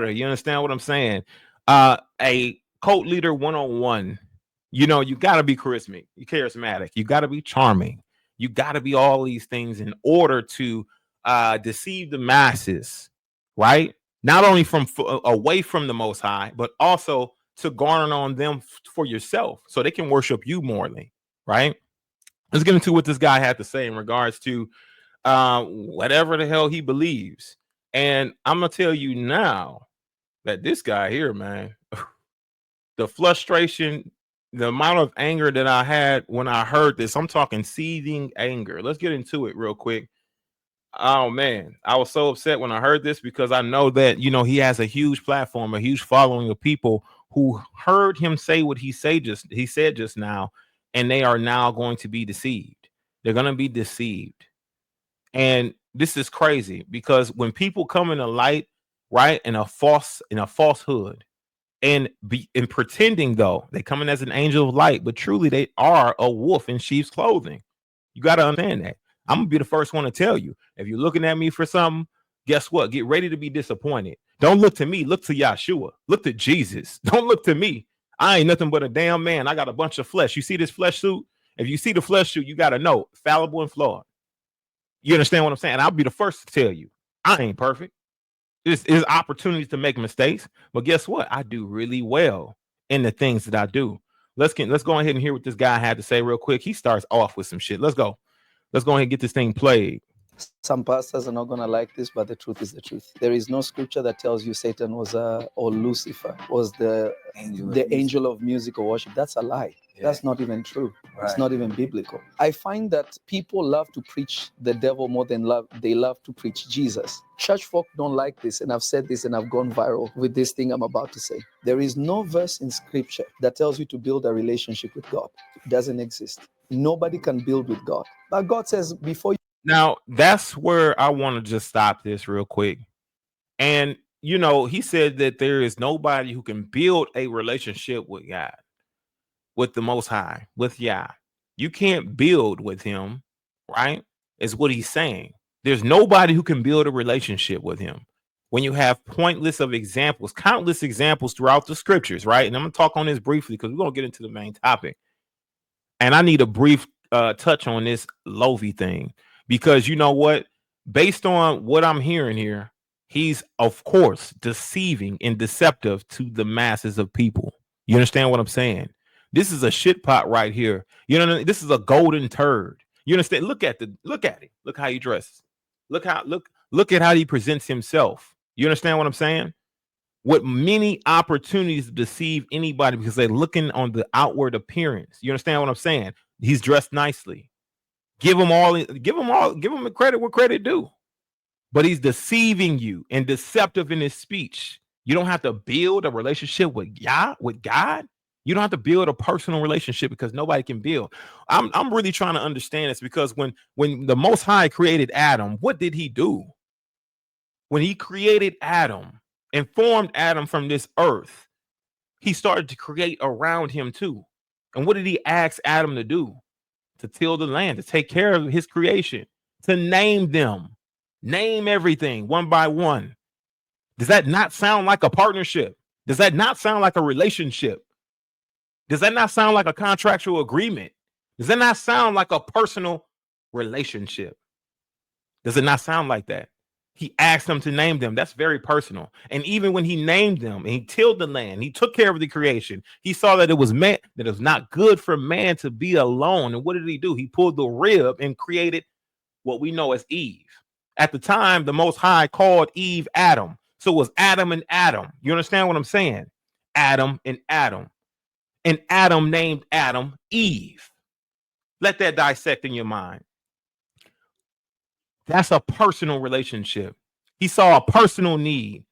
You understand what I'm saying? A cult leader 101. You got to be charismatic. You got to be charming. You got to be all these things in order to deceive the masses, right? Not only from away from the Most High, but also to garner on them for yourself, so they can worship you morely, right? Let's get into what this guy had to say in regards to whatever the hell he believes. And I'm gonna tell you now that this guy here, man, the frustration, the amount of anger that I had when I heard this, I'm talking seething anger. Let's get into it real quick. Oh man, I was so upset when I heard this because I know that he has a huge platform, a huge following of people who heard him say what he said just now, and they are now going to be deceived. They're going to be deceived. And this is crazy because when people come in a light, right, in a falsehood, and pretending, though they come in as an angel of light, but truly they are a wolf in sheep's clothing. You got to understand that. I'm gonna be the first one to tell you, if you're looking at me for something, guess what? Get ready to be disappointed. Don't look to me, look to Yahshua, look to Jesus. Don't look to me. I ain't nothing but a damn man. I got a bunch of flesh. You see this flesh suit? If you see the flesh suit, you got to know, fallible and flawed. You understand what I'm saying? I'll be the first to tell you, I ain't perfect. There's opportunities to make mistakes, but guess what? I do really well in the things that I do. Let's go ahead and hear what this guy had to say real quick. He starts off with some shit. Let's go. Let's go ahead and get this thing played. Some pastors are not going to like this, but the truth is the truth. There is no scripture that tells you Satan was or Lucifer was the angel of music or worship. That's a lie. Yeah. That's not even true. Right. It's not even biblical. I find that people love to preach the devil more than they love to preach Jesus. Church folk don't like this, and I've said this and I've gone viral with this thing I'm about to say. There is no verse in scripture that tells you to build a relationship with God. It doesn't exist. Nobody can build with God. But God says before you. Now, that's where I want to just stop this real quick. And, he said that there is nobody who can build a relationship with God, with the Most High, with Yah. You can't build with him, right? Is what he's saying. There's nobody who can build a relationship with him when you have countless examples throughout the scriptures, right? And I'm going to talk on this briefly because we're going to get into the main topic. And I need a brief touch on this Lovy thing. Because you know what? Based on what I'm hearing here, he's, of course, deceiving and deceptive to the masses of people. You understand what I'm saying? This is a shit pot right here. This is a golden turd. You understand? Look at him. Look how he dresses. Look at how he presents himself. You understand what I'm saying? With many opportunities to deceive anybody because they're looking on the outward appearance. You understand what I'm saying? He's dressed nicely. Give him the credit where credit due. But he's deceiving you and deceptive in his speech. You don't have to build a relationship with God. You don't have to build a personal relationship because nobody can build. I'm really trying to understand this because when the Most High created Adam, what did he do? When he created Adam and formed Adam from this earth, he started to create around him too. And what did he ask Adam to do? To till the land, to take care of his creation, to name them, name everything one by one. Does that not sound like a partnership? Does that not sound like a relationship? Does that not sound like a contractual agreement? Does that not sound like a personal relationship? Does it not sound like that? He asked them to name them. That's very personal. And even when he named them and he tilled the land, he took care of the creation. He saw that it was not good for man to be alone. And what did he do? He pulled the rib and created what we know as Eve. At the time, the Most High called Eve Adam. So it was Adam and Adam. You understand what I'm saying? Adam and Adam. And Adam named Adam Eve. Let that dissect in your mind. That's a personal relationship. He saw a personal need.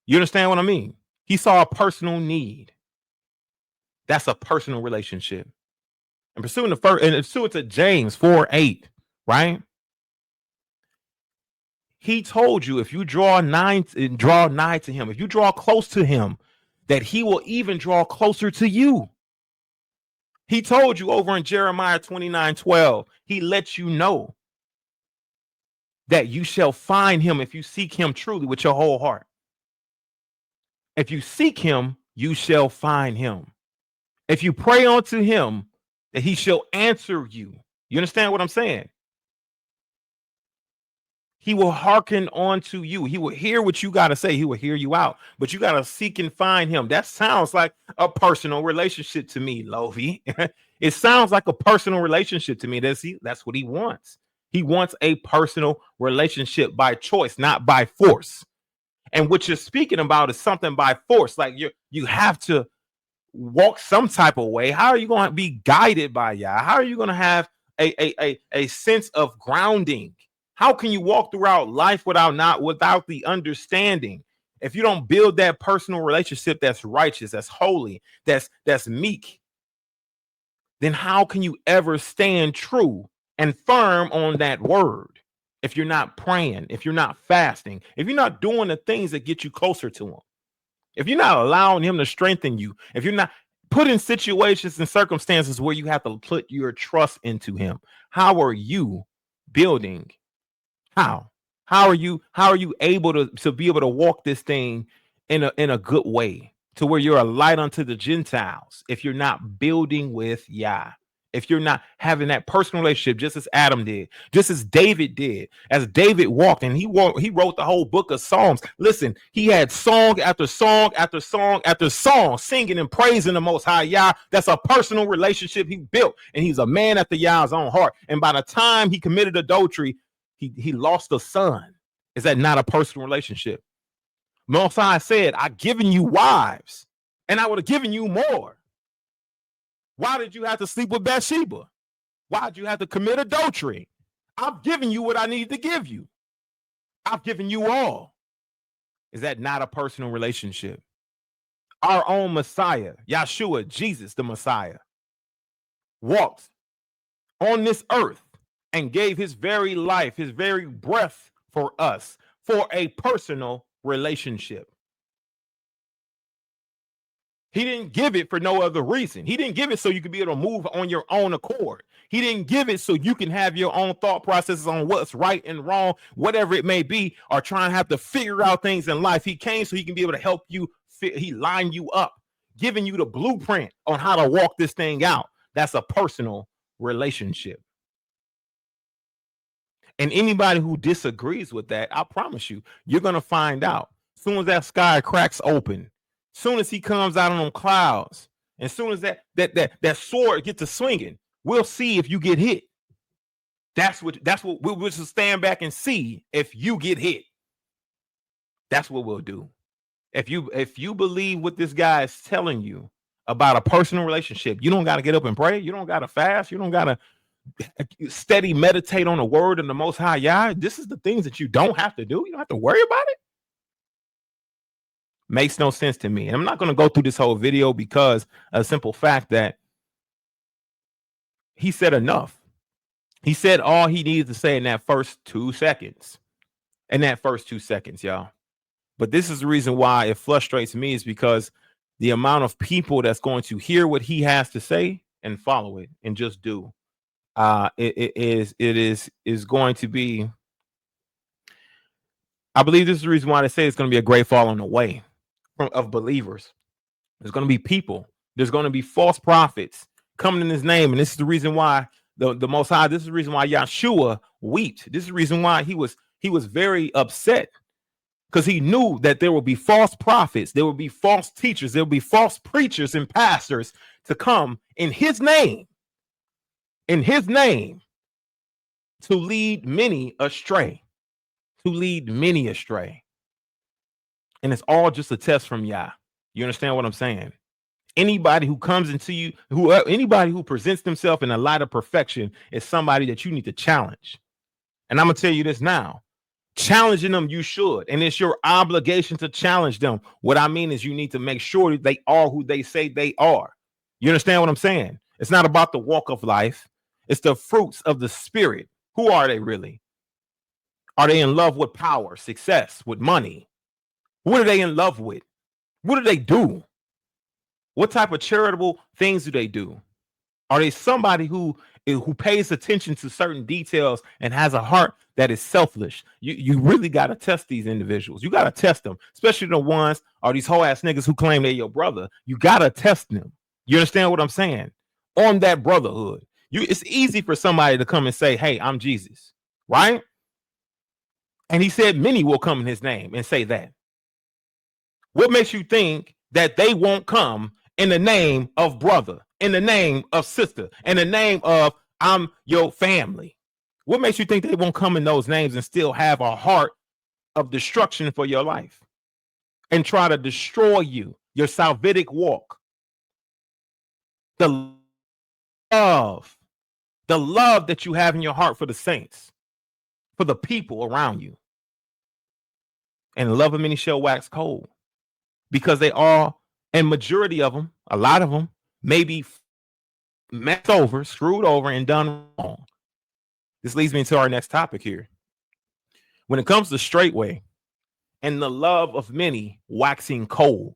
You understand what I mean? He saw a personal need. That's a personal relationship. And pursuing to James 4:8, right? He told you if you draw nigh to him, if you draw close to him, that he will even draw closer to you. He told you over in Jeremiah 29:12, he lets you know that you shall find him if you seek him truly with your whole heart. If you seek him, you shall find him. If you pray unto him, that he shall answer you. You understand what I'm saying? He will hearken unto you. He will hear what you got to say. He will hear you out. But you got to seek and find him. That sounds like a personal relationship to me, Lovy. It sounds like a personal relationship to me. That's what he wants. He wants a personal relationship by choice, not by force. And what you're speaking about is something by force. Like you have to walk some type of way. How are you going to be guided by Yah? How are you going to have a sense of grounding? How can you walk throughout life without the understanding? If you don't build that personal relationship that's righteous, that's holy, that's meek, then how can you ever stand true and firm on that word? If you're not praying, if you're not fasting, if you're not doing the things that get you closer to him, if you're not allowing him to strengthen you, if you're not put in situations and circumstances where you have to put your trust into him, how are you building? How are you able to be able to walk this thing in a good way to where you're a light unto the Gentiles if you're not building with Yah? If you're not having that personal relationship, just as Adam did, just as David did, as David walked and he wrote the whole book of Psalms. Listen, he had song after song after song after song, singing and praising the Most High Yah. That's a personal relationship he built, and he's a man after Yah's own heart. And by the time he committed adultery, he lost a son. Is that not a personal relationship? Most High said, I've given you wives, and I would have given you more. Why did you have to sleep with Bathsheba? Why did you have to commit adultery? I've given you what I needed to give you. I've given you all. Is that not a personal relationship? Our own Messiah, Yahshua, Jesus, the Messiah, walked on this earth and gave his very life, his very breath for us, for a personal relationship. He didn't give it for no other reason. He didn't give it so you could be able to move on your own accord. He didn't give it so you can have your own thought processes on what's right and wrong, whatever it may be, or try and have to figure out things in life. He came so he can be able to help you. He lined you up, giving you the blueprint on how to walk this thing out. That's a personal relationship. And anybody who disagrees with that, I promise you, you're going to find out. As soon as that sky cracks open, soon as he comes out on them clouds, as soon as that sword gets to swinging, we'll see if you get hit. That's what we'll just stand back and see if you get hit. That's what we'll do. If you believe what this guy is telling you about a personal relationship, you don't got to get up and pray. You don't got to fast. You don't got to steady meditate on the word and the Most High Yah. This is the things that you don't have to do. You don't have to worry about it. Makes no sense to me. And I'm not going to go through this whole video because of a simple fact that he said enough. He said all he needed to say in that first 2 seconds. Y'all. But this is the reason why it frustrates me, is because the amount of people that's going to hear what he has to say and follow it and just do. It is going to be, I believe this is the reason why they say it's going to be a great falling away of believers. There's going to be people, there's going to be false prophets coming in his name. And this is the reason why the Most High, this is the reason why Yahshua wept. This is the reason why he was very upset, because he knew that there will be false prophets, there will be false teachers, there will be false preachers and pastors to come in his name, to lead many astray, And it's all just a test from Yah. You understand what I'm saying? Anybody who comes into you, anybody who presents themselves in a light of perfection is somebody that you need to challenge. And I'm going to tell you this now. Challenging them, you should. And it's your obligation to challenge them. What I mean is you need to make sure that they are who they say they are. You understand what I'm saying? It's not about the walk of life. It's the fruits of the spirit. Who are they really? Are they in love with power, success, with money? What are they in love with? What do they do? What type of charitable things do they do? Are they somebody who who pays attention to certain details and has a heart that is selfish. You really got to test these individuals. You got to test them, especially the ones or these whole ass niggas who claim they're your brother. You got to test them. You understand what I'm saying? On that brotherhood. It's easy for somebody to come and say, hey, I'm Jesus, right? And he said many will come in his name and say that. What makes you think that they won't come in the name of brother, in the name of sister, in the name of I'm your family? What makes you think they won't come in those names and still have a heart of destruction for your life and try to destroy you, your salvific walk? The love that you have in your heart for the saints, for the people around you. And the love of many shall wax cold, because they all, and majority of them, a lot of them, may be messed over, screwed over, and done wrong. This leads me to our next topic here. When it comes to straightway and the love of many waxing cold,